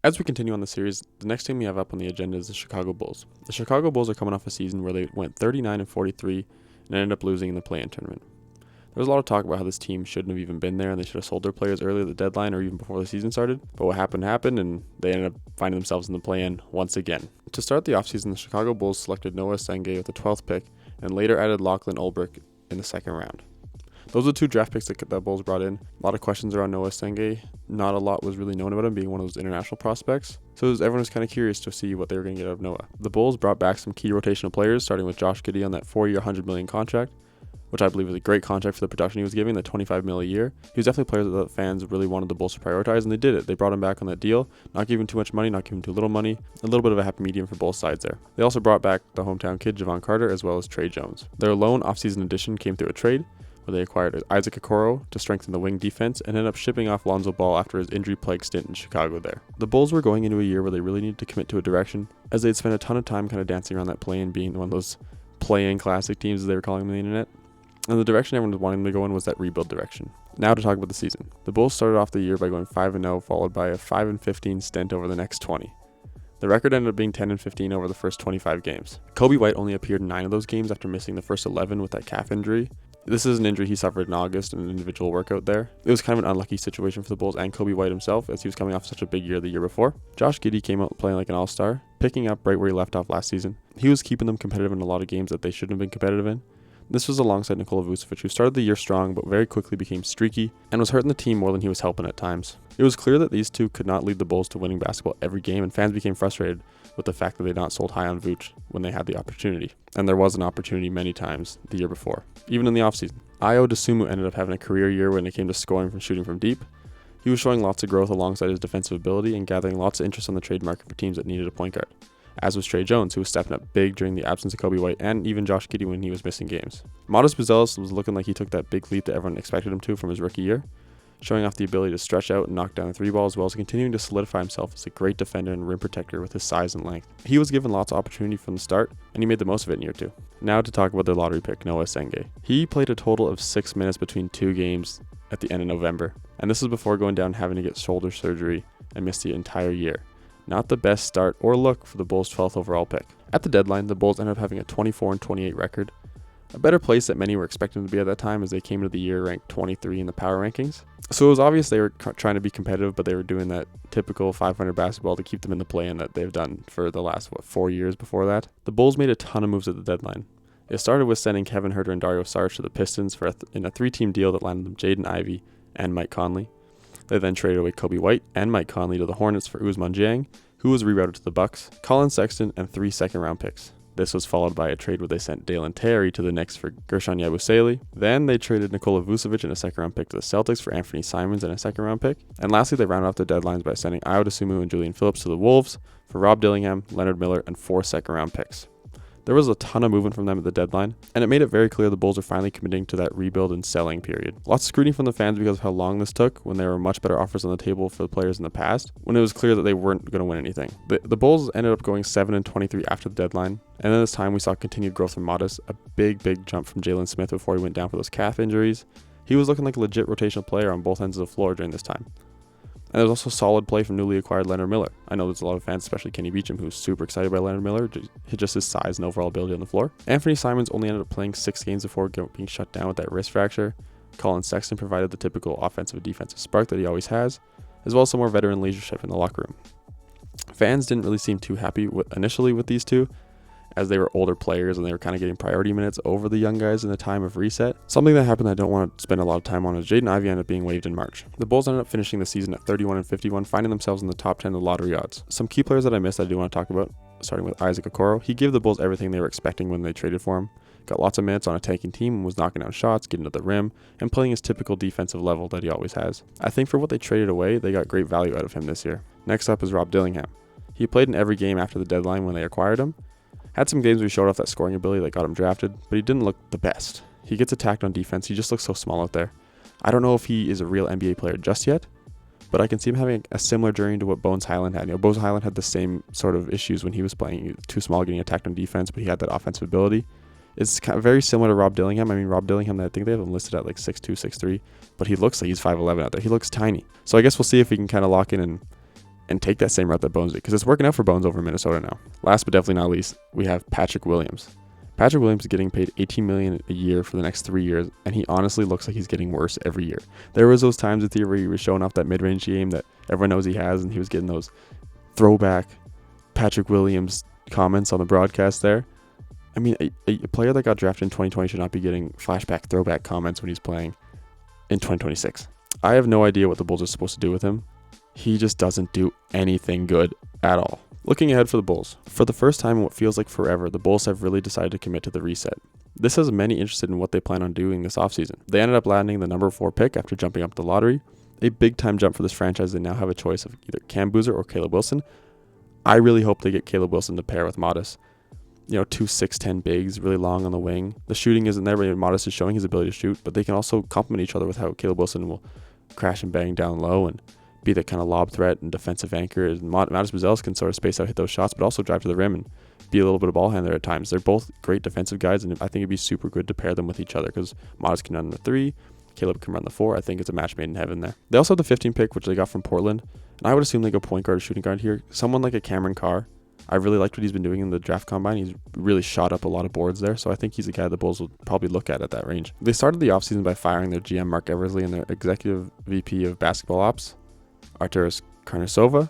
As we continue on the series, the next team we have up on the agenda is the Chicago Bulls. The Chicago Bulls are coming off a season where they went 39-43 and ended up losing in the play-in tournament. There was a lot of talk about how this team shouldn't have even been there and they should have sold their players early at the deadline or even before the season started. But what happened, and they ended up finding themselves in the play-in once again. To start the offseason, the Chicago Bulls selected Noah Senge with the 12th pick and later added Lachlan Ulbrich in the second round. Those are two draft picks that the Bulls brought in. A lot of questions around Noah Senge. Not a lot was really known about him being one of those international prospects. So everyone was kind of curious to see what they were going to get out of Noah. The Bulls brought back some key rotational players, starting with Josh Giddey on that 4-year, $100 million contract, which I believe was a great contract for the production he was giving, the $25 million a year. He was definitely a player that the fans really wanted the Bulls to prioritize, and they did it. They brought him back on that deal, not giving too much money, not giving too little money, a little bit of a happy medium for both sides there. They also brought back the hometown kid, Javon Carter, as well as Trey Jones. Their lone offseason addition came through a trade, where they acquired Isaac Okoro to strengthen the wing defense and ended up shipping off Lonzo Ball after his injury-plagued stint in Chicago there. The Bulls were going into a year where they really needed to commit to a direction, as they'd spent a ton of time kind of dancing around that play-in, being one of those play-in classic teams as they were calling them on the internet. And the direction everyone was wanting to go in was that rebuild direction. Now to talk about the season. The Bulls started off the year by going 5-0, followed by a 5-15 stint over the next 20. The record ended up being 10-15 over the first 25 games. Coby White only appeared in 9 of those games after missing the first 11 with that calf injury. This is an injury he suffered in August in an individual workout there. It was kind of an unlucky situation for the Bulls and Coby White himself, as he was coming off such a big year the year before. Josh Giddey came out playing like an all-star, picking up right where he left off last season. He was keeping them competitive in a lot of games that they shouldn't have been competitive in. This was alongside Nikola Vucevic, who started the year strong but very quickly became streaky and was hurting the team more than he was helping at times. It was clear that these two could not lead the Bulls to winning basketball every game, and fans became frustrated with the fact that they had not sold high on Vooch when they had the opportunity. And there was an opportunity many times the year before, even in the offseason. Ayo Dosunmu ended up having a career year when it came to scoring from shooting from deep. He was showing lots of growth alongside his defensive ability and gathering lots of interest on the trade market for teams that needed a point guard, as was Trey Jones, who was stepping up big during the absence of Coby White and even Josh Giddey when he was missing games. Modest Buzelis was looking like he took that big leap that everyone expected him to from his rookie year, showing off the ability to stretch out and knock down the three ball, as well as continuing to solidify himself as a great defender and rim protector with his size and length. He was given lots of opportunity from the start, and he made the most of it in year 2. Now to talk about their lottery pick, Noah Senge. He played a total of 6 minutes between 2 games at the end of November, and this was before going down having to get shoulder surgery and miss the entire year. Not the best start or look for the Bulls' 12th overall pick. At the deadline, the Bulls ended up having a 24-28 record, a better place that many were expecting to be at that time, as they came into the year ranked 23 in the power rankings. So it was obvious they were trying to be competitive, but they were doing that typical 500 basketball to keep them in the play-in that they've done for the last 4 years before that. The Bulls made a ton of moves at the deadline. It started with sending Kevin Huerter and Dario Saric to the Pistons in a 3-team deal that landed them Jaden Ivey and Mike Conley. They then traded away Coby White and Mike Conley to the Hornets for Ousmane Dieng, who was rerouted to the Bucks, Colin Sexton, and 3 second-round picks. This was followed by a trade where they sent Dalen Terry to the Knicks for Gershon Yabusele. Then they traded Nikola Vucevic and a second-round pick to the Celtics for Anthony Simons and a second-round pick. And lastly, they rounded off the deadlines by sending Ayo Dosunmu and Julian Phillips to the Wolves for Rob Dillingham, Leonard Miller, and 4 second-round picks. There was a ton of movement from them at the deadline, and it made it very clear the Bulls are finally committing to that rebuild and selling period. Lots of scrutiny from the fans because of how long this took, when there were much better offers on the table for the players in the past, when it was clear that they weren't going to win anything. The Bulls ended up going 7-23 after the deadline, and then this time we saw continued growth from Modest, a big jump from Jalen Smith before he went down for those calf injuries. He was looking like a legit rotational player on both ends of the floor during this time. And there was also solid play from newly acquired Leonard Miller. I know there's a lot of fans, especially Kenny Beecham, who's super excited by Leonard Miller, just his size and overall ability on the floor. Anthony Simons only ended up playing 6 games before being shut down with that wrist fracture. Colin Sexton provided the typical offensive and defensive spark that he always has, as well as some more veteran leadership in the locker room. Fans didn't really seem too happy initially with these two, as they were older players and they were kind of getting priority minutes over the young guys in the time of reset. Something that happened that I don't want to spend a lot of time on is Jaden Ivey ended up being waived in March. The Bulls ended up finishing the season at 31-51, finding themselves in the top 10 of the lottery odds. Some key players that I missed that I do want to talk about, starting with Isaac Okoro. He gave the Bulls everything they were expecting when they traded for him. Got lots of minutes on a tanking team and was knocking down shots, getting to the rim, and playing his typical defensive level that he always has. I think for what they traded away, they got great value out of him this year. Next up is Rob Dillingham. He played in every game after the deadline when they acquired him. Had some games where he showed off that scoring ability that got him drafted, but he didn't look the best. He gets attacked on defense. He just looks so small out there. I don't know if he is a real NBA player just yet, but I can see him having a similar journey to what Bones Highland had. Bones Highland had the same sort of issues when he was playing. He was too small, getting attacked on defense, but he had that offensive ability. It's kind of very similar to Rob Dillingham. I mean, Rob Dillingham, I think they have him listed at like 6'2", 6'3", but he looks like he's 5'11" out there. He looks tiny. So I guess we'll see if we can kind of lock in and take that same route that Bones did, because it's working out for Bones over in Minnesota now. Last but definitely not least, we have Patrick Williams. Patrick Williams is getting paid $18 million a year for the next 3 years, and he honestly looks like he's getting worse every year. There was those times this year where he was showing off that mid-range game that everyone knows he has, and he was getting those throwback Patrick Williams comments on the broadcast there. I mean, a player that got drafted in 2020 should not be getting flashback, throwback comments when he's playing in 2026. I have no idea what the Bulls are supposed to do with him. He just doesn't do anything good at all. Looking ahead for the Bulls. For the first time in what feels like forever, the Bulls have really decided to commit to the reset. This has many interested in what they plan on doing this offseason. They ended up landing the number 4 pick after jumping up the lottery. A big time jump for this franchise. They now have a choice of either Cam Boozer or Caleb Wilson. I really hope they get Caleb Wilson to pair with Modest. You know, 2 6'10" bigs, really long on the wing. The shooting isn't there, but Modest is showing his ability to shoot, but they can also complement each other with how Caleb Wilson will crash and bang down low and be that kind of lob threat and defensive anchor. And Modest Buzelis can sort of space out, hit those shots, but also drive to the rim and be a little bit of ball handler at times. They're both great defensive guys, and I think it'd be super good to pair them with each other because Modest can run the 3, Caleb can run the 4. I think it's a match made in heaven there. They also have the 15 pick, which they got from Portland, and I would assume they go point guard or shooting guard here. Someone like a Cameron Carr. I really liked what he's been doing in the draft combine. He's really shot up a lot of boards there, so I think he's a guy the Bulls will probably look at that range. They started the offseason by firing their GM Mark Eversley and their executive VP of basketball ops, Arturas Karnisova.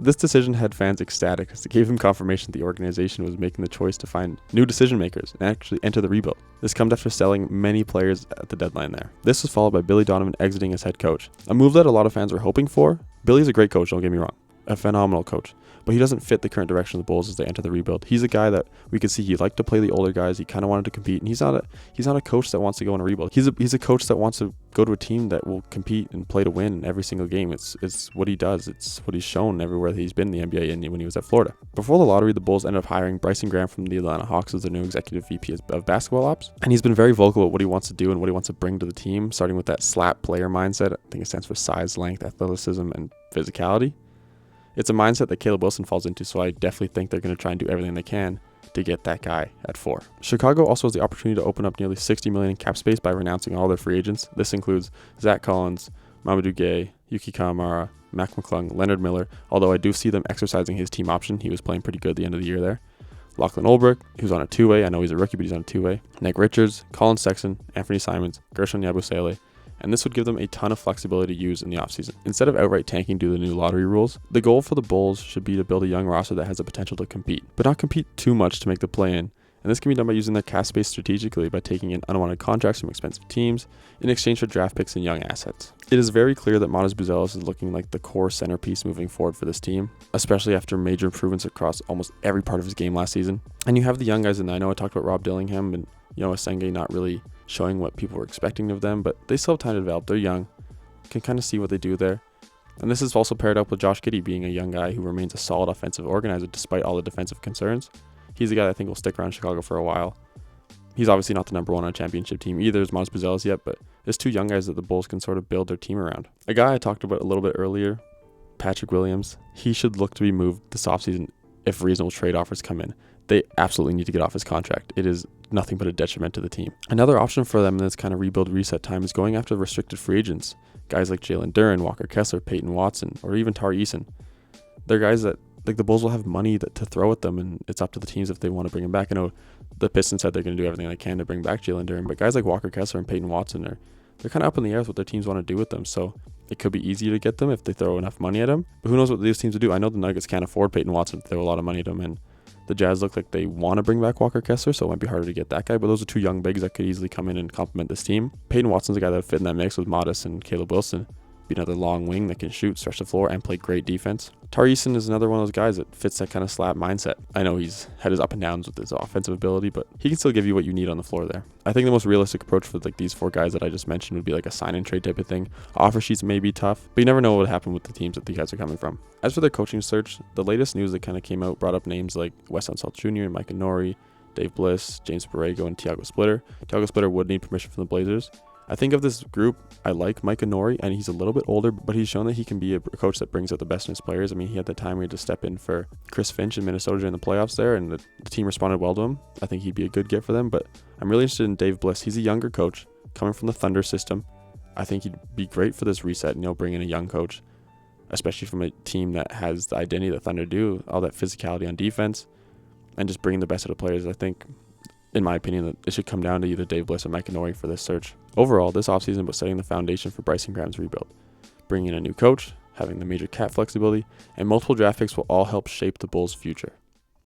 This decision had fans ecstatic as it gave them confirmation the organization was making the choice to find new decision makers and actually enter the rebuild. This comes after selling many players at the deadline there. This was followed by Billy Donovan exiting as head coach, a move that a lot of fans were hoping for. Billy's a great coach, don't get me wrong. A phenomenal coach, but he doesn't fit the current direction of the Bulls as they enter the rebuild. He's a guy that we could see he liked to play the older guys. He kind of wanted to compete, and he's not a coach that wants to go in a rebuild. He's a coach that wants to go to a team that will compete and play to win every single game. It's what he does. It's what he's shown everywhere that he's been in the NBA and when he was at Florida. Before the lottery, the Bulls ended up hiring Bryson Graham from the Atlanta Hawks as their new executive VP of basketball ops, and he's been very vocal about what he wants to do and what he wants to bring to the team, starting with that slap player mindset. I think it stands for size, length, athleticism, and physicality. It's a mindset that Caleb Wilson falls into, so I definitely think they're going to try and do everything they can to get that guy at 4. Chicago also has the opportunity to open up nearly $60 million in cap space by renouncing all their free agents. This includes Zach Collins, Mamadou Gueye, Yuki Kawamura, Mac McClung, Leonard Miller, although I do see them exercising his team option. He was playing pretty good at the end of the year there. Lachlan Olbrich, who's on a 2-way. I know he's a rookie, but he's on a 2-way. Nick Richards, Colin Sexton, Anthony Simons, Gershon Yabusele, and this would give them a ton of flexibility to use in the offseason. Instead of outright tanking due to the new lottery rules, the goal for the Bulls should be to build a young roster that has the potential to compete, but not compete too much to make the play-in. And this can be done by using their cap space strategically by taking in unwanted contracts from expensive teams in exchange for draft picks and young assets. It is very clear that Modest Buzelis is looking like the core centerpiece moving forward for this team, especially after major improvements across almost every part of his game last season. And you have the young guys in there. I know I talked about Rob Dillingham and Senge not really showing what people were expecting of them, but they still have time to develop. They're young, can kind of see what they do there. And this is also paired up with Josh Giddey being a young guy who remains a solid offensive organizer despite all the defensive concerns. He's a guy that I think will stick around Chicago for a while. He's obviously not the number 1 on a championship team either as Modest Buzelis yet, but there's 2 young guys that the Bulls can sort of build their team around. A guy I talked about a little bit earlier, Patrick Williams, he should look to be moved this offseason if reasonable trade offers come in. They absolutely need to get off his contract. It is nothing but a detriment to the team. Another option for them in this kind of rebuild reset time is going after restricted free agents. Guys like Jalen Duren, Walker Kessler, Peyton Watson, or even Tari Eason. They're guys that like the Bulls will have money to throw at them, and it's up to the teams if they want to bring him back. I know the Pistons said they're going to do everything they can to bring back Jalen Duren, but guys like Walker Kessler and Peyton Watson they're kind of up in the air with what their teams want to do with them. So it could be easier to get them if they throw enough money at him. But who knows what these teams will do? I know the Nuggets can't afford Peyton Watson to throw a lot of money at him, and the Jazz look like they want to bring back Walker Kessler, so it might be harder to get that guy. But those are 2 young bigs that could easily come in and complement this team. Peyton Watson's a guy that would fit in that mix with Modest and Caleb Wilson. Be another long wing that can shoot, stretch the floor, and play great defense. Tari Eason is another one of those guys that fits that kind of slap mindset. I know he's had his up and downs with his offensive ability, but he can still give you what you need on the floor there. I think the most realistic approach for like these 4 guys that I just mentioned would be like a sign and trade type of thing. Offer sheets may be tough, but you never know what would happen with the teams that these guys are coming from. As for their coaching search, the latest news that kind of came out brought up names like Wes Unseld Jr., Mike Nori, Dave Bliss, James Borrego, and Tiago Splitter. Tiago Splitter would need permission from the Blazers. I think of this group, I like Mike Nori, and he's a little bit older, but he's shown that he can be a coach that brings out the best in his players. I mean, he had the time where he had to step in for Chris Finch in Minnesota during the playoffs there, and the team responded well to him. I think he'd be a good get for them, but I'm really interested in Dave Bliss. He's a younger coach coming from the Thunder system. I think he'd be great for this reset, bring in a young coach. especially from a team that has the identity that Thunder do, all that physicality on defense, and just bringing the best of the players. I think, in my opinion, that it should come down to either Dave Bliss or Mike Inouye for this search. Overall, this offseason was setting the foundation for Bryson Graham's rebuild. Bringing in a new coach, having the major cap flexibility, and multiple draft picks will all help shape the Bulls' future.